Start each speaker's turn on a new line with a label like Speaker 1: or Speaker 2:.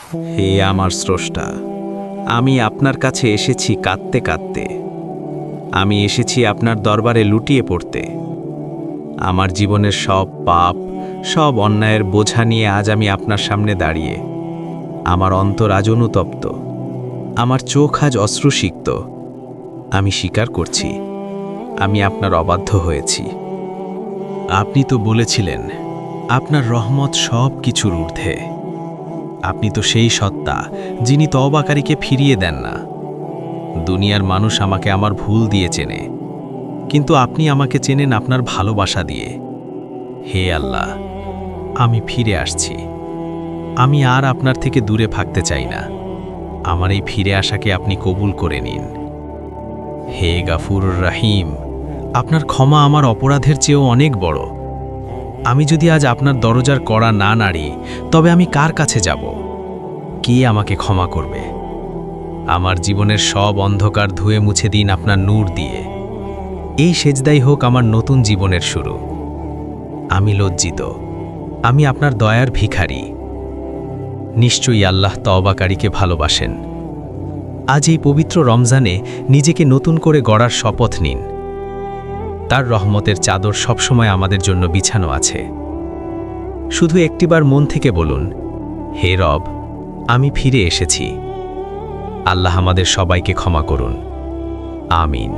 Speaker 1: হে আমার স্রষ্টা, আমি আপনার কাছে এসেছি কাঁদতে কাঁদতে। আমি এসেছি আপনার দরবারে লুটিয়ে পড়তে। আমার জীবনের সব পাপ, সব অন্যায়ের বোঝা নিয়ে আজ আমি আপনার সামনে দাঁড়িয়ে। আমার অন্তর আজ অনুতপ্ত, আমার চোখ আজ অশ্রুসিক্ত। আমি স্বীকার করছি, আমি আপনার অবাধ্য হয়েছি। আপনি তো বলেছিলেন, আপনার রহমত সব কিছুর ঊর্ধ্বে। আপনি তো সেই সত্তা যিনি তওবাকারীকে ফিরিয়ে দেন না। দুনিয়ার মানুষ আমাকে আমার ভুল দিয়ে চেনে, কিন্তু আপনি আমাকে চেনেন আপনার ভালোবাসা দিয়ে। হে আল্লাহ, আমি ফিরে আসছি। আমি আর আপনার থেকে দূরে থাকতে চাই না। আমার এই ফিরে আসাকে আপনি কবুল করে নিন। হে গাফুরুর রাহিম, আপনার ক্ষমা আমার অপরাধের চেয়েও অনেক বড়। আমি যদি আজ আপনার দরজার কড়া না নাড়ি, তবে আমি কার কাছে যাব? কে আমাকে ক্ষমা করবে? আমার জীবনের সব অন্ধকার ধুয়ে মুছে দিন আপনার নূর দিয়ে। এই সেজদাই হোক আমার নতুন জীবনের শুরু। আমি লজ্জিত, আমি আপনার দয়ার ভিখারি। নিশ্চয়ই আল্লাহ তওবাকারীকে ভালোবাসেন। আজ এই পবিত্র রমজানে নিজেকে নতুন করে গড়ার শপথ নিন। তার রহমতের চাদর সবসময় আমাদের জন্য বিছানো আছে। শুধু একটিবার মন থেকে বলুন, হে রব, আমি ফিরে এসেছি। আল্লাহ আমাদের সবাইকে ক্ষমা করুন। আমিন।